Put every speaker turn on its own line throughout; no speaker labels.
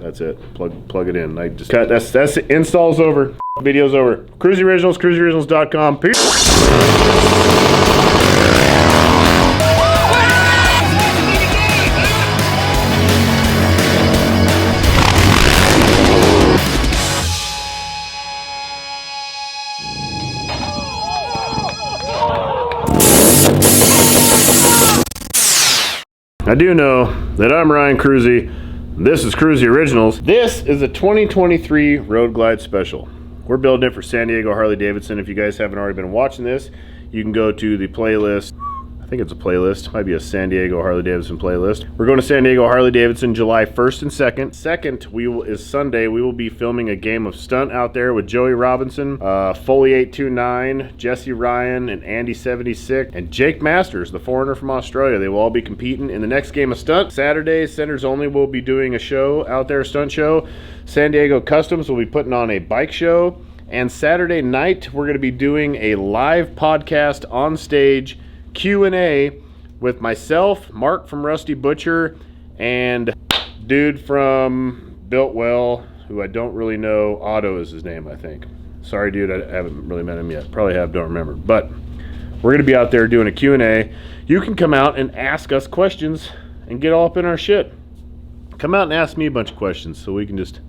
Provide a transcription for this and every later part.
That's it. Plug it in. I just cut. That's it. Install's over. Video's over. KRUESI Originals, KRUESIOriginals.com. Peace. I do know that I'm Ryan KRUESI. This is KRUESI Originals. This is a 2023 Road Glide Special. We're building it for San Diego Harley Davidson. If you guys haven't already been watching this, you can go to the playlist. I think it's a playlist. Might be a San Diego Harley Davidson playlist. We're going to San Diego Harley Davidson July 1st and 2nd. 2nd is Sunday. We will be filming a game of stunt out there with Joey Robinson, Foley829, Jesse Ryan, and Andy76, and Jake Masters, the foreigner from Australia. They will all be competing in the next game of stunt. Saturday, Centers Only will be doing a show out there, a stunt show. San Diego Customs will be putting on a bike show. And Saturday night, we're going to be doing a live podcast on stage Q&A with myself, Mark from Rusty Butcher, and dude from Built Well, who I don't really know. Otto is his name, I think. Sorry, dude, I haven't really met him yet. Probably have, don't remember. But we're going to be out there doing a Q&A. You can come out and ask us questions and get all up in our shit. Come out and ask me a bunch of questions so we can just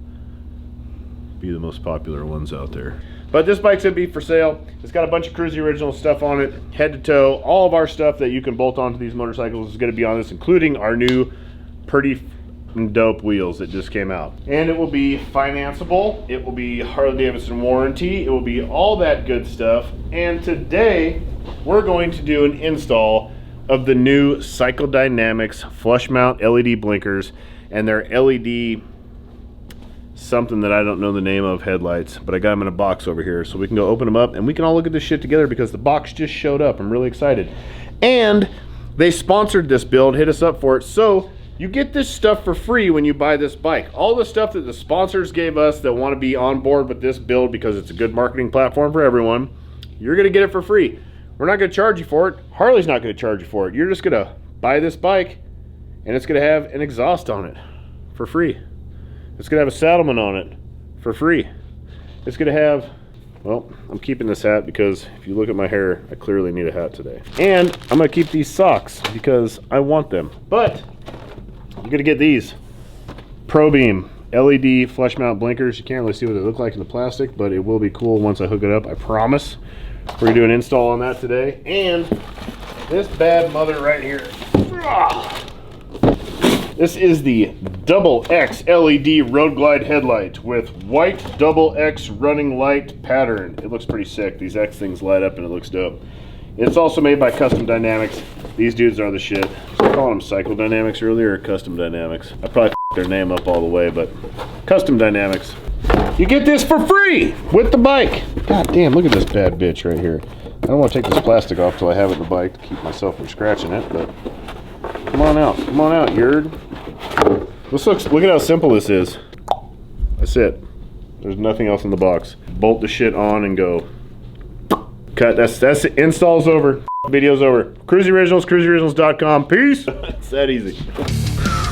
be the most popular ones out there. But this bike's gonna be for sale. It's got a bunch of KRUESI Original stuff on it, head to toe. All of our stuff that you can bolt onto these motorcycles is gonna be on this, including our new pretty dope wheels that just came out. And it will be financeable. It will be Harley Davidson warranty. It will be all that good stuff. And today, we're going to do an install of the new Cycle Dynamics flush mount LED blinkers and their LED something that I don't know the name of headlights, but I got them in a box over here so we can go open them up and we can all look at this shit together because the box just showed up. I'm really excited. And they sponsored this build, hit us up for it, so you get this stuff for free when you buy this bike. All the stuff that the sponsors gave us that want to be on board with this build because it's a good marketing platform for everyone, you're going to get it for free. We're not going to charge you for it. Harley's not going to charge you for it. You're just going to buy this bike and it's going to have an exhaust on it for free. It's going to have a saddleman on it for free. It's going to have, well, I'm keeping this hat because if you look at my hair, I clearly need a hat today. And I'm going to keep these socks because I want them. But you're going to get these Probeam LED flush mount blinkers. You can't really see what they look like in the plastic, but it will be cool once I hook it up, I promise. We're going to do an install on that today. And this bad mother right here. This is the Double X LED Road Glide headlight with white Double X running light pattern. It looks pretty sick. These X things light up and it looks dope. It's also made by Custom Dynamics. These dudes are the shit. So I call them Cycle Dynamics earlier or Custom Dynamics. I probably f***ed their name up all the way, but Custom Dynamics. You get this for free with the bike. God damn, look at this bad bitch right here. I don't want to take this plastic off till I have it in the bike to keep myself from scratching it, but come on out, yerd. Look at how simple this is. That's it. There's nothing else in the box. Bolt the shit on and go. Cut. That's it. Install's over. Video's over. KRUESI Originals, KRUESIOriginals.com. Peace. It's that easy.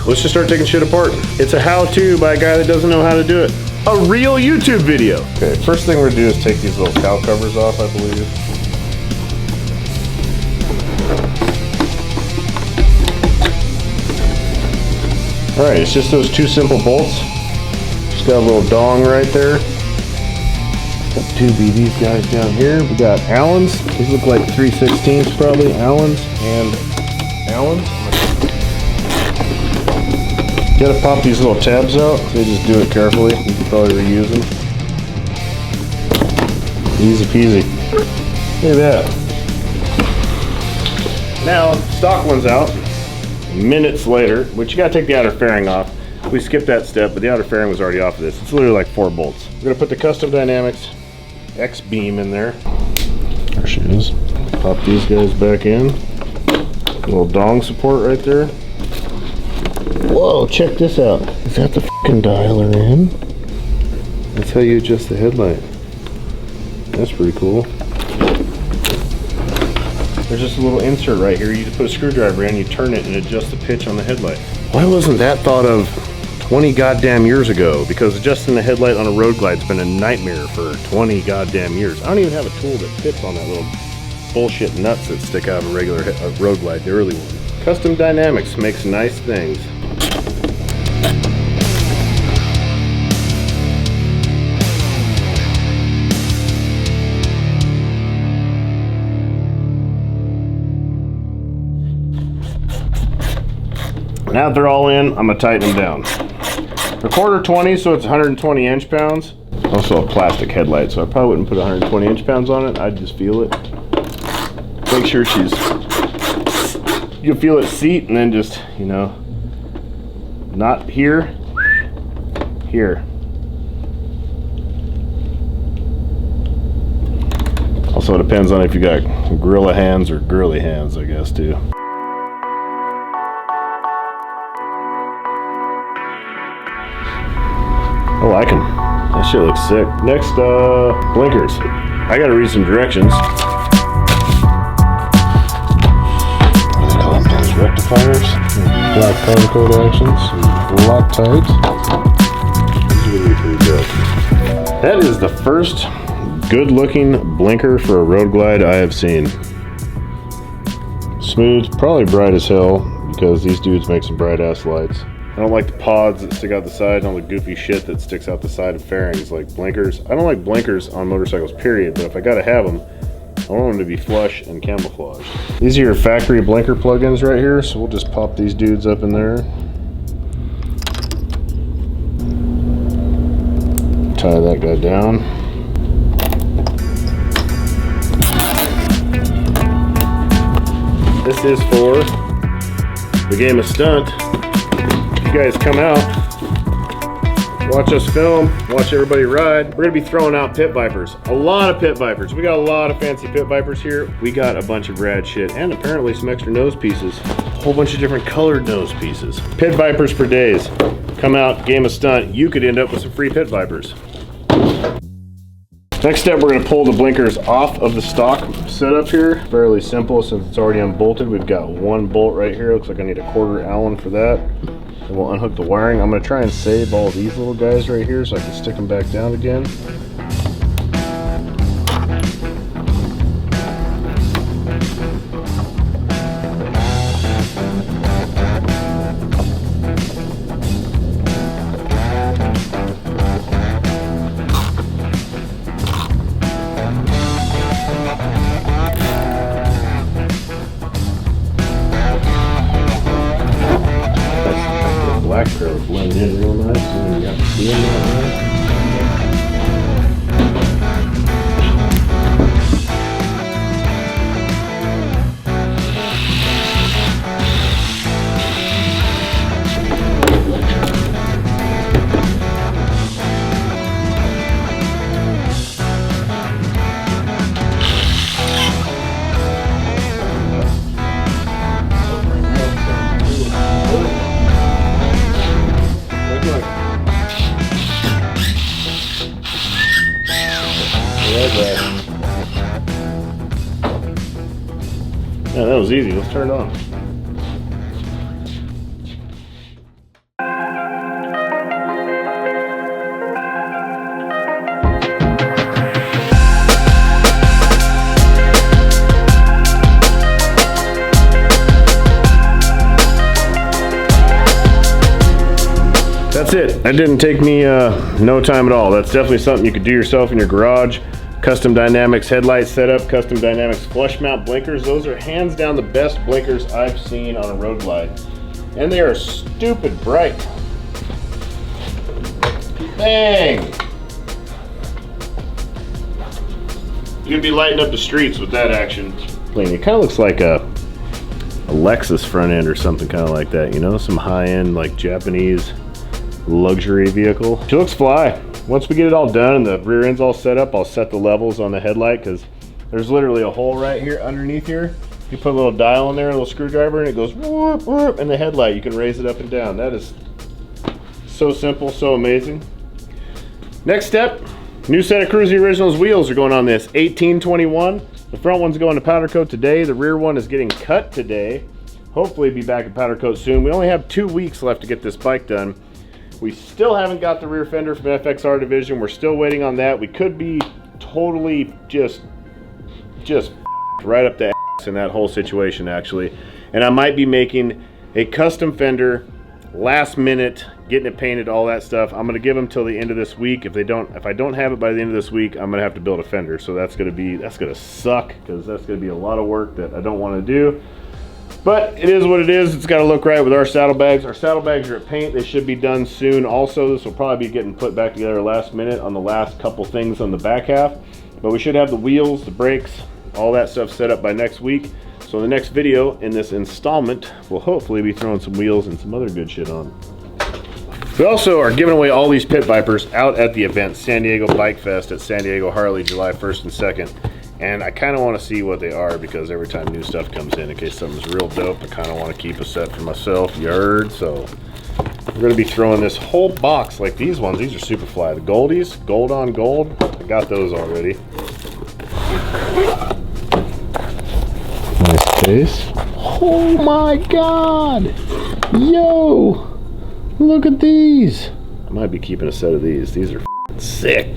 Let's just start taking shit apart. It's a how-to by a guy that doesn't know how to do it. A real YouTube video. Okay, first thing we're gonna do is take these little cow covers off, I believe. Alright, it's just those two simple bolts. Just got a little dong right there. Got Doulbe, these guys down here. We got Allens. These look like 3/16 probably. Allens and Allens. You gotta pop these little tabs out. They just do it carefully. You can probably reuse them. Easy peasy. Look at that. Now, stock one's out. Minutes later, which you gotta take the outer fairing off. We skipped that step, but the outer fairing was already off of this. It's literally like 4 bolts. We're gonna put the Custom Dynamics X beam in there. There she is. Pop these guys back in. Little dong support right there. Whoa, check this out. Is that the fucking dialer in? That's how you adjust the headlight. That's pretty cool. There's just a little insert right here. You just put a screwdriver in, you turn it, and adjust the pitch on the headlight. Why wasn't that thought of 20 goddamn years ago, because adjusting the headlight on a Road Glide's been a nightmare for 20 goddamn years. I don't even have a tool that fits on that little bullshit nuts that stick out of a regular Road Glide, the early one. Custom Dynamics makes nice things. Now that they're all in, I'm gonna tighten them down. Recorder 20, so it's 120 inch-pounds. Also a plastic headlight, so I probably wouldn't put 120 inch-pounds on it. I'd just feel it. Make sure you'll feel it seat, and then just, you know, not here, here. Also, it depends on if you got gorilla hands or girly hands, I guess, too. I like them. That shit looks sick. Next, blinkers. I gotta read some directions. What do they call them? Those rectifiers? Black powder coat actions. Loctite. These are gonna be pretty good. That is the first good-looking blinker for a Road Glide I have seen. Smooth, probably bright as hell, because these dudes make some bright-ass lights. I don't like the pods that stick out the side, and all the goofy shit that sticks out the side of fairings, like blinkers. I don't like blinkers on motorcycles, period, but if I gotta have them, I want them to be flush and camouflaged. These are your factory blinker plugins right here, so we'll just pop these dudes up in there. Tie that guy down. This is for the game of Stunt. You guys come out, watch us film, watch everybody ride. We're gonna be throwing out pit vipers, a lot of pit vipers. We got a lot of fancy pit vipers here. We got a bunch of rad shit and apparently some extra nose pieces, a whole bunch of different colored nose pieces. Pit vipers for days. Come out, game of Stunt, you could end up with some free pit vipers. Next step, we're gonna pull the blinkers off of the stock setup here. Fairly simple since it's already unbolted. We've got one bolt right here. Looks like I need a 1/4 Allen for that. And we'll unhook the wiring. I'm gonna try and save all these little guys right here so I can stick them back down again. Black curl blend in real nice, and you got the steel in that Yeah, that was easy. Let's turn it on. That's it. That didn't take me no time at all. That's definitely something you could do yourself in your garage. Custom Dynamics headlight setup, Custom Dynamics flush mount blinkers. Those are hands down the best blinkers I've seen on a Road Glide. And they are stupid bright. Bang! You're gonna be lighting up the streets with that action. It kind of looks like a Lexus front end or something kind of like that, you know? Some high-end, like Japanese luxury vehicle. She looks fly. Once we get it all done and the rear end's all set up, I'll set the levels on the headlight because there's literally a hole right here underneath here. You put a little dial in there, a little screwdriver, and it goes whoop, whoop, and the headlight, you can raise it up and down. That is so simple, so amazing. Next step, new set of KRUESI Originals wheels are going on this. 1821. The front one's going to powder coat today. The rear one is getting cut today. Hopefully be back at powder coat soon. We only have 2 weeks left to get this bike done. We still haven't got the rear fender from FXR division. We're still waiting on that. We could be totally just right up the ass in that whole situation, actually. And I might be making a custom fender last minute, getting it painted, all that stuff. I'm gonna give them till the end of this week. If I don't have it by the end of this week, I'm gonna have to build a fender. So that's gonna suck, because that's gonna be a lot of work that I don't want to do. But it is what it is. It's got to look right with our saddlebags. Our saddlebags are at paint. They should be done soon. Also, this will probably be getting put back together last minute on the last couple things on the back half. But we should have the wheels, the brakes, all that stuff set up by next week. So in the next video in this installment, we'll hopefully be throwing some wheels and some other good shit on. We also are giving away all these pit vipers out at the event, San Diego Bike Fest at San Diego Harley, July 1st and 2nd. And I kind of want to see what they are, because every time new stuff comes in case something's real dope, I kind of want to keep a set for myself, yard. So we're going to be throwing this whole box, like these ones. These are super fly. The Goldies, gold on gold. I got those already. Nice case. Oh my God. Yo, look at these. I might be keeping a set of these. These are sick.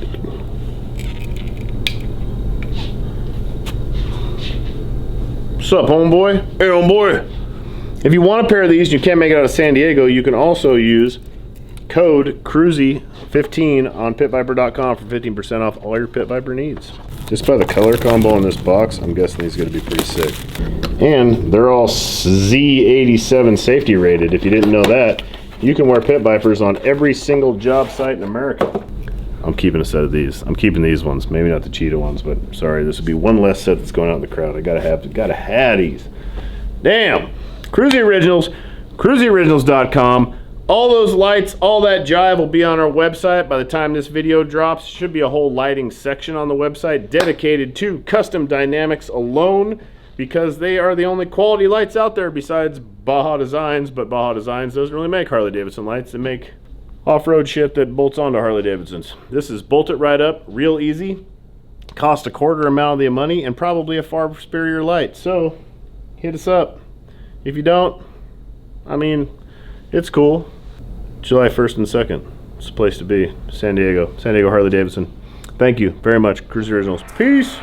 What's up, homeboy? Hey, homeboy. If you want a pair of these and you can't make it out of San Diego, you can also use code KRUESI15 on pitviper.com for 15% off all your Pit Viper needs. Just by the color combo in this box, I'm guessing these are going to be pretty sick. And they're all Z87 safety rated. If you didn't know that, you can wear Pit Vipers on every single job site in America. I'm keeping a set of these. I'm keeping these ones. Maybe not the cheetah ones, but sorry, this would be one less set that's going out in the crowd. I gotta have these. Damn. KRUESI Originals, KRUESIOriginals.com. All those lights, all that jive will be on our website by the time this video drops. Should be a whole lighting section on the website dedicated to custom dynamics alone, because they are the only quality lights out there besides Baja Designs. But Baja Designs doesn't really make Harley Davidson lights. They make off-road shit that bolts onto Harley Davidsons. This is bolt it right up, real easy, cost a quarter amount of the money, and probably a far superior light. So hit us up. If you don't, I mean, it's cool. July 1st and 2nd, it's the place to be. San Diego Harley Davidson. Thank you very much, KRUESI Originals. Peace.